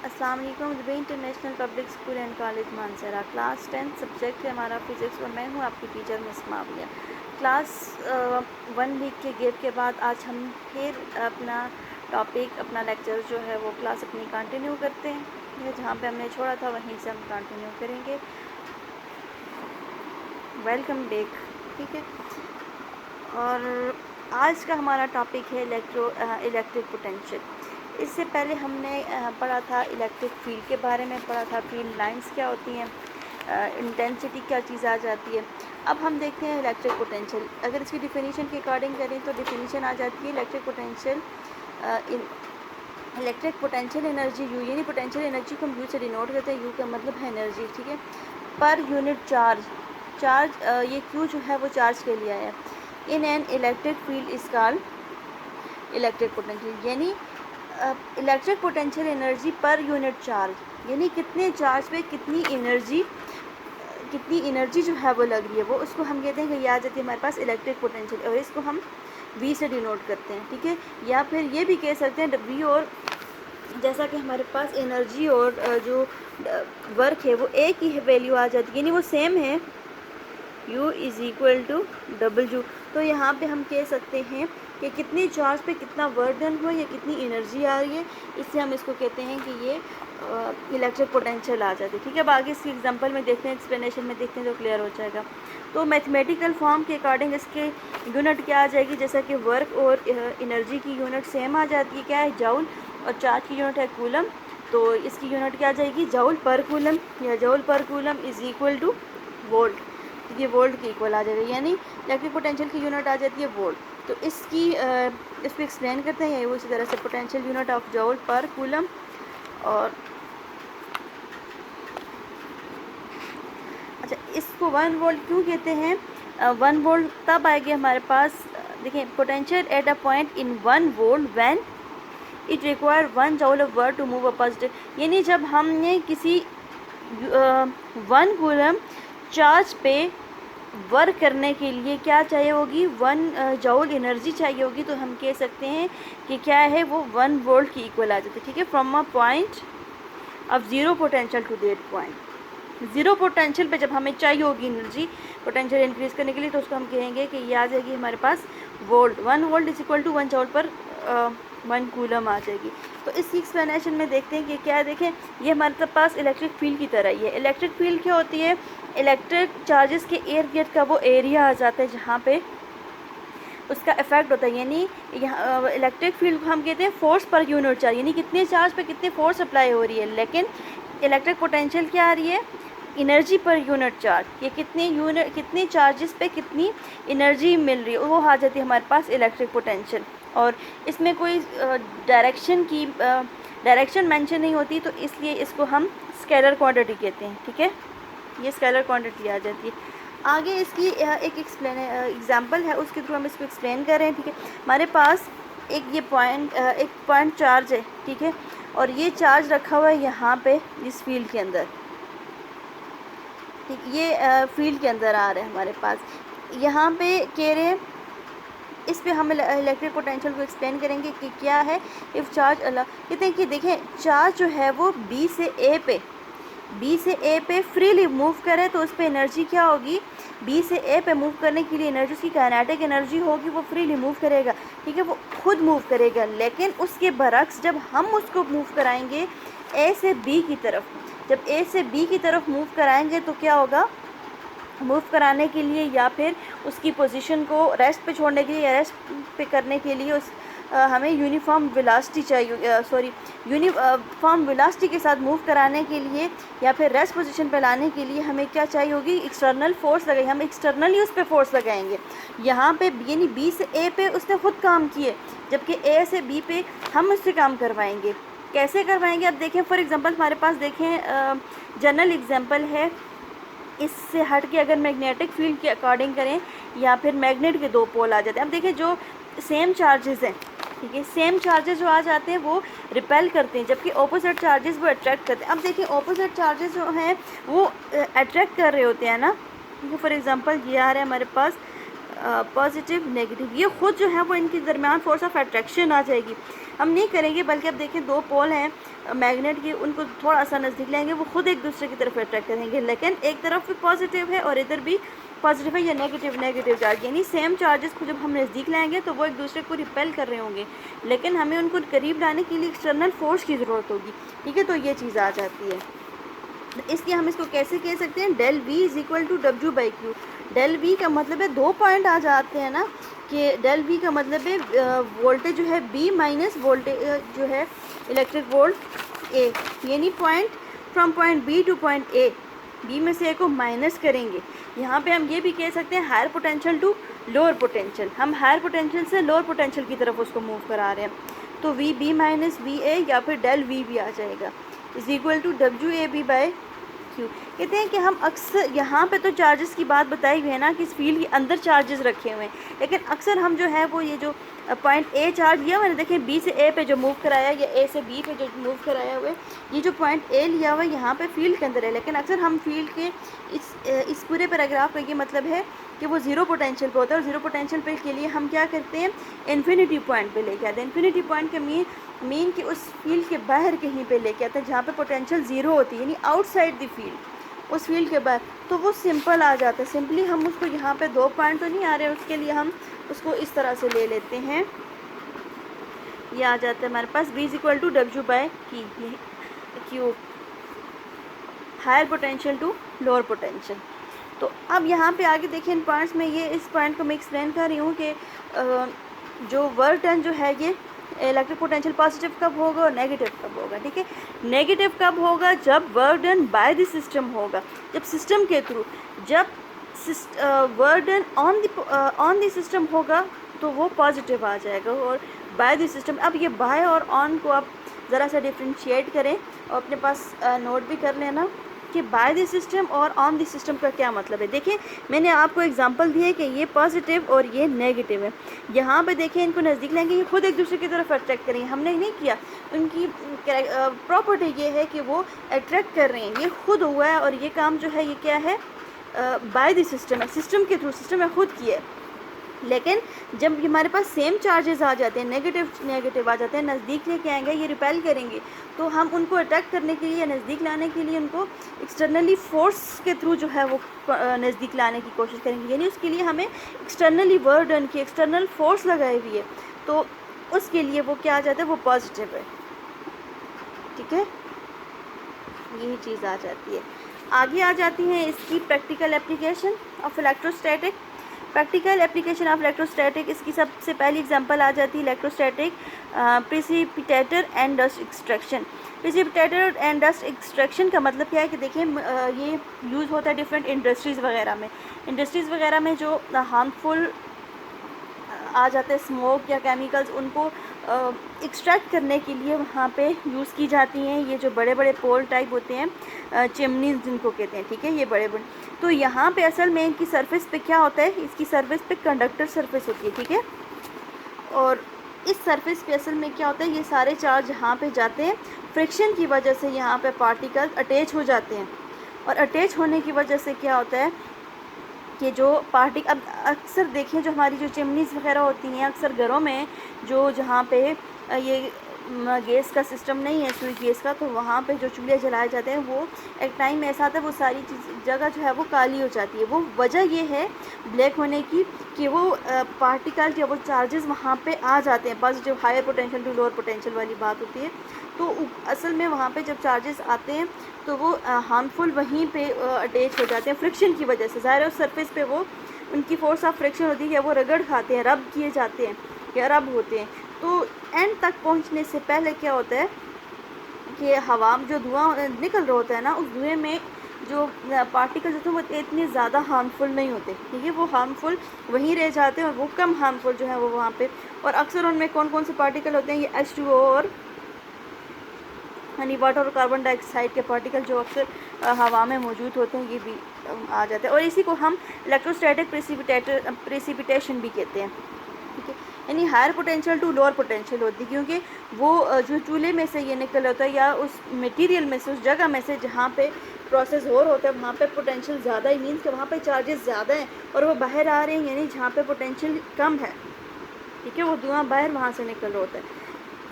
अस्सलाम वालेकुम। Dubai international public school and college Manasara, class 10 subject है हमारा फिज़िक्स और मैं हूँ आपकी teacher miss Muawiya. Class 1 week के गैप के बाद आज हम फिर अपना टॉपिक अपना लेक्चर जो है वो क्लास अपनी कंटिन्यू करते हैं। जहाँ पे हमने छोड़ा था वहीं से हम कंटिन्यू करेंगे। Welcome back. ठीक है, और आज का हमारा टॉपिक है इलेक्ट्रिक पोटेंशियल। इससे पहले हमने पढ़ा था इलेक्ट्रिक फील्ड के बारे में, पढ़ा था फील्ड लाइंस क्या होती हैं, इंटेंसिटी क्या चीज़ आ जाती है। अब हम देखते हैं इलेक्ट्रिक पोटेंशियल। अगर इसकी डिफिनीशन के अकॉर्डिंग करें तो डिफिनीशन आ जाती है इलेक्ट्रिक पोटेंशियल एनर्जी यू, यानी पोटेंशियल एनर्जी को हम यू से डिनोट करते हैं। यू का मतलब है एनर्जी, ठीक है, पर यूनिट चार्ज ये क्यू जो है वो चार्ज के लिए आया। In an electric field is called electric potential, यानी electric potential energy per unit charge, यानी कितने चार्ज पे कितनी एनर्जी जो है वो लग रही है, वो उसको हम कहते हैं कि ये आ जाती है हमारे पास इलेक्ट्रिक पोटेंशियल, और इसको हम V से डिनोट करते हैं। ठीक है, या फिर ये भी कह सकते हैं W, और जैसा कि हमारे पास एनर्जी और जो वर्क है वो एक ही वैल्यू आ जाती है, यानी वो सेम है, U is equal to W। तो यहाँ पे हम कह सकते हैं कि कितने चार्ज पे कितना वर्क डन हुआ या कितनी एनर्जी आ रही है, इससे हम इसको कहते हैं कि ये इलेक्ट्रिक पोटेंशियल आ जाती है। ठीक है, अब आगे इसकी एग्जांपल में देखते हैं, एक्सप्लेनेशन में देखते हैं तो क्लियर हो जाएगा। तो मैथमेटिकल फॉर्म के अकॉर्डिंग इसके यूनिट क्या आ जाएगी, जैसा कि वर्क और एनर्जी की यूनिट सेम आ जाती है, क्या है, जूल, और चार्ज की यूनिट है कूलम। तो इसकी यूनिट क्या आ जाएगी, जूल पर कूलम, या जूल पर coulomb is equal two volt. ये वोल्ट की इक्वल आ जाएगा, यानी इलेक्ट्रिक पोटेंशियल की यूनिट आ जाती है वोल्ट। तो इसको एक्सप्लेन करते हैं वो इसी तरह से, पोटेंशियल यूनिट ऑफ जूल पर कूलम। और अच्छा, इसको 1 वोल्ट क्यों कहते हैं, 1 वोल्ट तब आएगी हमारे पास, देखिए, potential at a point in 1 volt when it require 1 joule of work to move a positive, यानी जब हमने किसी 1 कूलम चार्ज पे वर्क करने के लिए क्या चाहिए होगी, 1 जूल एनर्जी चाहिए होगी, तो हम कह सकते हैं कि क्या है, वो 1 वोल्ट की इक्वल आ जाती है। ठीक है, from a point of zero potential to that point, zero potential पे जब हमें चाहिए होगी एनर्जी पोटेंशियल इंक्रीज़ करने के लिए, तो उसको हम कहेंगे कि ये आ जाएगी हमारे पास volt. 1 volt is equal to 1 joule per 1 coulomb आ जाएगी। तो इसी एक्सप्लेनेशन में देखते हैं कि क्या है, देखें, ये हमारे पास इलेक्ट्रिक फील्ड की तरह ही है। इलेक्ट्रिक फील्ड क्या होती है, इलेक्ट्रिक चार्जेस के इर्द गिर्द का वो एरिया आ जाता है जहाँ पे उसका इफेक्ट होता है, यानी यहाँ इलेक्ट्रिक फील्ड को हम कहते हैं फोर्स पर यूनिट चार्ज, यानी कितने चार्ज पे कितनी फोर्स अप्लाई हो रही है। लेकिन इलेक्ट्रिक पोटेंशियल क्या आ रही है, एनर्जी पर यूनिट चार्ज, ये कितने चार्जेस पे कितनी एनर्जी मिल रही है, वो आ जाती है हमारे पास इलेक्ट्रिक पोटेंशियल। और इसमें कोई डायरेक्शन मेंशन नहीं होती, तो इसलिए इसको हम स्केलर क्वांटिटी कहते हैं। ठीक है, ये स्केलर क्वांटिटी आ जाती है। आगे इसकी एक एग्जांपल है, उसके थ्रू हम इसको एक्सप्लेन कर रहे हैं। ठीक है, हमारे पास एक पॉइंट चार्ज है, ठीक है, और ये चार्ज रखा हुआ है यहाँ पे इस फील्ड के अंदर। ठीक, ये फील्ड के अंदर आ रहा है हमारे पास, यहाँ पे कह रहे हैं, इस पे हम इलेक्ट्रिक पोटेंशियल को एक्सप्लेन करेंगे कि क्या है। इफ़ चार्ज कहते हैं कि देखें, चार्ज जो है वो बी से ए पे फ्रीली मूव करे, तो उस पर एनर्जी क्या होगी, बी से ए पे मूव करने के लिए एनर्जी, उसकी काइनेटिक एनर्जी होगी, वो फ्रीली मूव करेगा। ठीक है, वो खुद मूव करेगा। लेकिन उसके बरक्स जब हम उसको मूव कराएंगे ए से बी की तरफ, जब ए से बी की तरफ मूव कराएंगे तो क्या होगा, मूव कराने के लिए या फिर उसकी पोजीशन को रेस्ट पे छोड़ने के लिए या रेस्ट पे करने के लिए हमें यूनिफॉर्म वेलोसिटी चाहिए, यूनिफॉर्म वेलोसिटी के साथ मूव कराने के लिए या फिर रेस्ट पोजीशन पे लाने के लिए हमें क्या चाहिए होगी, एक्सटर्नल फोर्स लगाएंगे। हम एक्सटर्नली उस पर फोर्स लगाएंगे। यहाँ पे यानी बी से ए पे उसने खुद काम किए, जबकि ए से बी पे हम उससे काम करवाएंगे। कैसे करवाएंगे, अब देखें, फॉर एग्ज़ाम्पल हमारे पास देखें, जनरल एग्जाम्पल है, इससे हट के अगर मैग्नेटिक फील्ड के अकॉर्डिंग करें या फिर मैग्नेट के 2 पोल आ जाते हैं। अब देखिए, जो सेम चार्जेस हैं, ठीक है, सेम चार्जेस जो आ जाते हैं वो रिपेल करते हैं, जबकि ऑपोजिट चार्जेस वो अट्रैक्ट करते हैं। अब देखिए, ऑपोजिट चार्जेस जो हैं वो अट्रैक्ट कर रहे होते हैं ना। ठीक है, फॉर एग्जांपल ये आ रहा है हमारे पास पॉजिटिव नेगेटिव, ये खुद जो है वो इनके दरमियान फोर्स ऑफ अट्रैक्शन आ जाएगी। हम नहीं करेंगे, बल्कि अब देखें दो पोल हैं मैग्नेट की, उनको थोड़ा सा नज़दीक लाएंगे, वो खुद एक दूसरे की तरफ अट्रैक्ट करेंगे, लेकिन एक तरफ भी पॉजिटिव है और इधर भी पॉजिटिव है या नेगेटिव चार्ज, यानी सेम चार्जेस को जब हम नज़दीक लाएंगे तो वो एक दूसरे को रिपेल कर रहे होंगे, लेकिन हमें उनको करीब लाने के लिए एक्सटर्नल फोर्स की ज़रूरत होगी। ठीक है, तो ये चीज़ आ जाती है। इसलिए हम इसको कैसे कह सकते हैं, del V is equal to W by Q. Del V का मतलब है, दो पॉइंट आ जाते हैं ना, कि डेल वी का मतलब है वोल्टेज जो है बी माइनस वोल्टेज जो है इलेक्ट्रिक वोल्ट ए, यानी point from point B to point A, B में से ए को माइनस करेंगे। यहाँ पे हम ये भी कह सकते हैं higher potential to lower potential, हम हायर पोटेंशियल से लोअर पोटेंशियल की तरफ उसको मूव करा रहे हैं, तो V B minus V A या फिर डेल वी भी आ जाएगा is equal to W A B by Q. कहते हैं कि हम अक्सर यहाँ पे तो चार्जेस की बात बताई हुई है ना कि इस फील्ड के अंदर चार्जेस रखे हुए हैं, लेकिन अक्सर हम जो है वो ये जो पॉइंट ए चार्ज लिया हुआ है, देखें बी से ए पे जो मूव कराया या ए से बी पे जो मूव कराया हुआ है, ये जो पॉइंट ए लिया हुआ है यहाँ पे फील्ड के अंदर है, लेकिन अक्सर हम फील्ड के इस पूरे पैराग्राफ का ये मतलब है कि वो ज़ीरो पोटेंशियल पे होता है, और ज़ीरो पोटेंशियल पे के लिए हम क्या करते हैं, इन्फिनिटी पॉइंट पे लेके आते हैं। इन्फिनिटी पॉइंट के मीन कि उस फील्ड के बाहर कहीं पे लेके आते हैं जहाँ पे पोटेंशियल ज़ीरो होती है, यानी आउटसाइड द फील्ड, उस फील्ड के बाहर, तो वो सिंपल आ जाता है। सिंपली हम उसको यहाँ पे दो पॉइंट तो नहीं आ रहे, उसके लिए हम उसको इस तरह से ले लेते हैं, ये आ जाता है हमारे पास B is equal to W by Q, higher potential to lower potential. तो अब यहाँ पे आगे देखिए इन पॉइंट्स में, ये इस पॉइंट को मैं एक्सप्लेन कर रही हूँ कि जो वर्क डन जो है ये इलेक्ट्रिक पोटेंशियल पॉजिटिव कब होगा और नेगेटिव कब होगा। ठीक है, नेगेटिव कब होगा, जब work done by the system होगा, जब सिस्टम के थ्रू, जब work done on the system होगा तो वो पॉजिटिव आ जाएगा, और बाय द सिस्टम, अब ये बाय और ऑन को आप ज़रा सा डिफ्रेंशिएट करें और अपने पास नोट भी कर लेना कि बाय द सिस्टम और ऑन द सिस्टम का क्या मतलब है। देखिए मैंने आपको एग्जांपल दिया है कि ये पॉजिटिव और ये नेगेटिव है, यहाँ पे देखिए इनको नज़दीक लेंगे, ये खुद एक दूसरे की तरफ अट्रैक्ट करेंगे, हमने नहीं किया, उनकी प्रॉपर्टी ये है कि वो अट्रैक्ट कर रहे हैं, ये खुद हुआ है, और ये काम जो है ये क्या है, बाय द सिस्टम है, सिस्टम के थ्रू, सिस्टम ने खुद किया है। लेकिन जब हमारे पास सेम चार्जेस आ जाते हैं, नेगेटिव आ जाते हैं, नज़दीक लेके आएंगे, ये रिपेल करेंगे, तो हम उनको अटैक करने के लिए या नज़दीक लाने के लिए उनको एक्सटर्नली फोर्स के थ्रू जो है वो नज़दीक लाने की कोशिश करेंगे, यानी उसके लिए हमें एक्सटर्नली वर्क डन की एक्सटर्नल फोर्स लगाई हुई है, तो उसके लिए वो क्या आ जाता है, वो पॉजिटिव है। ठीक है, यही चीज़ आ जाती है। आगे आ जाती हैं इसकी practical application of electrostatic. Practical application of electrostatic, इसकी सबसे पहली एग्जांपल आ जाती है electrostatic precipitator and dust extraction. Precipitator and dust extraction का मतलब क्या है कि देखिए ये यूज़ होता है डिफरेंट इंडस्ट्रीज़ वगैरह में जो हार्मफुल आ जाते हैं स्मोक या केमिकल्स, उनको एक्सट्रैक्ट करने के लिए वहाँ पे यूज़ की जाती हैं ये जो बड़े बड़े पोल टाइप होते हैं, चिमनीज जिनको कहते हैं। ठीक है, ये बड़े बड़े, तो यहाँ पे असल में इनकी सरफेस पे क्या होता है, इसकी सरफेस पे कंडक्टर सरफेस होती है। ठीक है, और इस सरफेस पे असल में क्या होता है, ये सारे चार्ज यहाँ पे जाते हैं, फ्रिक्शन की वजह से यहाँ पे पार्टिकल अटैच हो जाते हैं, और अटैच होने की वजह से क्या होता है कि जो पार्टिकल, अब अक्सर देखें जो हमारी जो चिमनीज़ वगैरह होती हैं, अक्सर घरों में जो जहाँ पे ये गैस का सिस्टम नहीं है, स्विच गैस का, तो वहाँ पे जो चूल्हे जलाए जाते हैं वो एक टाइम ऐसा आता है वो सारी चीज़ जगह जो है वो काली हो जाती है। वो वजह ये है ब्लैक होने की कि वो पार्टिकल या वो चार्जेस वहाँ पे आ जाते हैं, बस जो higher potential to lower potential वाली बात होती है, तो असल में वहाँ पे जब चार्जेस आते हैं तो वो हार्मफुल वहीं पे अटैच हो जाते हैं फ्रिक्शन की वजह से। ज़ाहिर है उस सरफेस पे वो उनकी फोर्स ऑफ फ्रिक्शन होती है, या वो रगड़ खाते हैं, रब किए जाते हैं या रब होते हैं। तो एंड तक पहुंचने से पहले क्या होता है कि हवा जो धुआं निकल रहा होता है ना, उस धुएं में जो पार्टिकल्स होते हैं वो इतने ज़्यादा हार्मफुल नहीं होते। ठीक है, वो हार्मफुल वहीं रह जाते हैं, और वो कम हार्मफुल जो है वो वहाँ पे, और अक्सर उनमें कौन कौन से पार्टिकल होते हैं, ये H2O और यानी वाटर और कार्बन डाइऑक्साइड के पार्टिकल जो अक्सर हवा में मौजूद होते हैं, ये भी आ जाते हैं, और इसी को हम इलेक्ट्रोस्टैटिक प्रेसिपिटेशन भी कहते हैं। ठीक है, यानी higher potential to lower potential होती है, क्योंकि वो जो चूल्हे में से ये निकल होता है या उस मटेरियल में से, उस जगह में से जहाँ पे प्रोसेस हो रहा होता है, वहाँ पे पोटेंशियल ज़्यादा ही मीन्स कि वहाँ पे चार्जेस ज़्यादा हैं और वो बाहर आ रहे हैं, यानी जहाँ पे पोटेंशियल कम है, ठीक है, वो धुआं बाहर वहाँ से निकल रहा होता है।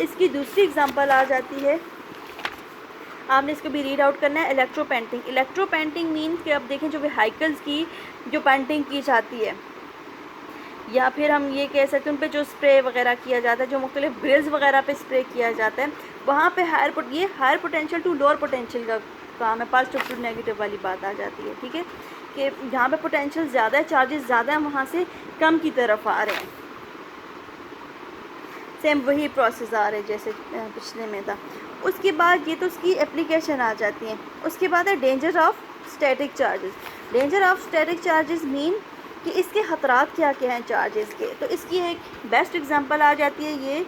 इसकी दूसरी एग्जांपल आ जाती है, आपने इसको भी रीड आउट करना है, electro painting. Electro painting means कि अब देखें जो व्हीकल्स की जो पेंटिंग की जाती है, या फिर हम ये कह सकते हैं उन पे जो स्प्रे वगैरह किया जाता है, जो मुख्तलिफ ग्रिल्स वगैरह पे स्प्रे किया जाता है, वहाँ पे ये higher potential to lower potential का काम है, पॉजिटिव टू नेगेटिव वाली बात आ जाती है, ठीक है, कि जहाँ पे पोटेंशियल ज़्यादा है, चार्जेस ज़्यादा हैं, वहाँ से कम की तरफ आ रहे हैं। सेम वही प्रोसेस आ रहे जैसे पिछले में था। उसके बाद ये तो उसकी एप्लीकेशन आ जाती है। उसके बाद है danger of static charges. Danger of static charges mean कि इसके ख़तरात क्या क्या हैं चार्जेस के। तो इसकी एक बेस्ट एग्जांपल आ जाती है ये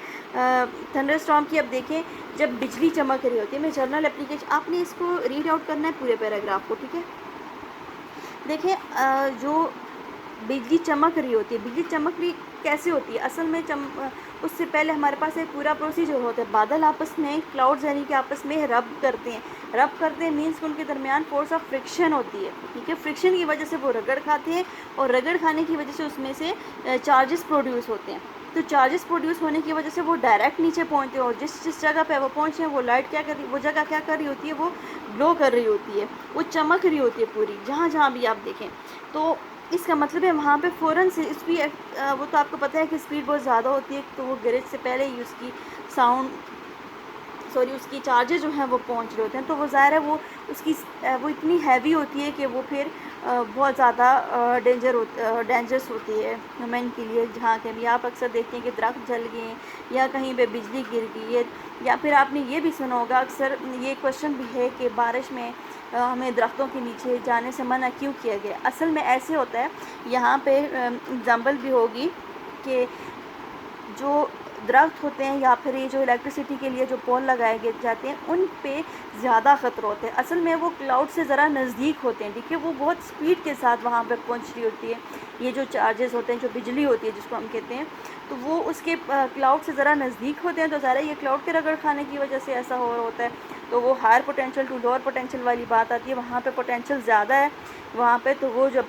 थंडरस्टॉर्म की। अब देखें जब बिजली चमक रही होती है, मैं जर्नल एप्लीकेशन, आपने इसको रीड आउट करना है पूरे पैराग्राफ को, ठीक है। देखें जो बिजली चमक रही होती है, बिजली चमक रही कैसे होती है असल में, उससे पहले हमारे पास एक पूरा प्रोसीजर होता है। बादल आपस में, क्लाउड्स यानी कि आपस में रब करते हैं मीन्स उनके दरमियान फोर्स ऑफ फ्रिक्शन होती है, ठीक है। फ्रिक्शन की वजह से वो रगड़ खाते हैं और रगड़ खाने की वजह से उसमें से चार्जेस प्रोड्यूस होते हैं। तो चार्जेस प्रोड्यूस होने की वजह से वो डायरेक्ट नीचे पहुँचते हैं और जिस जगह पे वो पहुँचे हैं वो लाइट क्या कर रही, वो जगह क्या कर रही होती है, वो ग्लो कर रही होती है, वो चमक रही होती है पूरी, जहाँ भी आप देखें। तो इसका मतलब है वहाँ पे फ़ौरन से स्पीड, वो तो आपको पता है कि स्पीड बहुत ज़्यादा होती है, तो वो गैरेज से पहले ही उसकी उसकी चार्जेस जो हैं वो पहुँच रहे होते हैं। तो वो ज़ाहिर है वो इतनी हैवी होती है कि वो फिर बहुत ज़्यादा डेंजरस होती है ह्यूमन के लिए। जहाँ के भी आप अक्सर देखते हैं कि दरख्त जल गए या कहीं पे बिजली गिर गई है, या फिर आपने ये भी सुना होगा अक्सर ये क्वेश्चन भी है कि बारिश में हमें दरख्तों के नीचे जाने से मना क्यों किया गया। असल में ऐसे होता है, यहाँ पे एग्ज़ाम्पल भी होगी कि जो दरख्त होते हैं या फिर ये जो इलेक्ट्रिसिटी के लिए जो पोल लगाए जाते हैं उन पे ज़्यादा ख़तरा होते हैं। असल में वो क्लाउड से ज़रा नज़दीक होते हैं, ठीक है, वो बहुत स्पीड के साथ वहाँ पे पहुँच रही होती है। ये जो चार्जेस होते हैं, जो बिजली होती है जिसको हम कहते हैं, तो वो उसके क्लाउड से ज़रा नज़दीक होते हैं। तो ज़रा ये क्लाउड के रगड़ खाने की वजह से ऐसा हो रहा होता है। तो वो higher potential to lower potential वाली बात आती है, वहाँ पे पोटेंशियल ज़्यादा है वहाँ पे, तो वो जब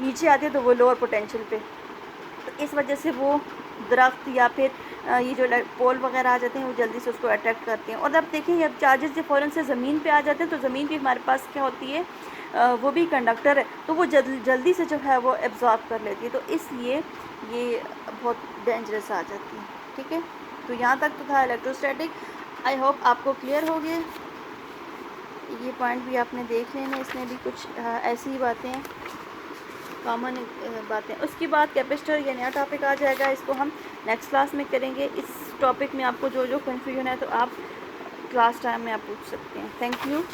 नीचे आती है तो वो लोअर पोटेंशियल पे, तो इस वजह से वो दरख्त या फिर ये जो पोल वगैरह आ जाते हैं वो जल्दी से उसको अट्रैक्ट करते हैं। और अब देखिए जब चार्जेस जब फ़ौरन से ज़मीन पे आ जाते हैं तो ज़मीन पे हमारे पास क्या होती है, वो भी कंडक्टर है, तो वो जल्दी से जो है वो एब्जॉर्ब कर लेती है, तो इसलिए ये बहुत डेंजरस आ जाती है, ठीक है। तो यहाँ तक तो था इलेक्ट्रोस्टैटिक। आई होप आपको क्लियर हो गए, ये पॉइंट भी आपने देख लेना, इसमें भी कुछ ऐसी ही बातें हैं, कॉमन बातें। उसके बाद कैपेसिटर ये नया टॉपिक आ जाएगा, इसको हम नेक्स्ट क्लास में करेंगे। इस टॉपिक में आपको जो कन्फ्यूजन है तो आप क्लास टाइम में आप पूछ सकते हैं। Thank you.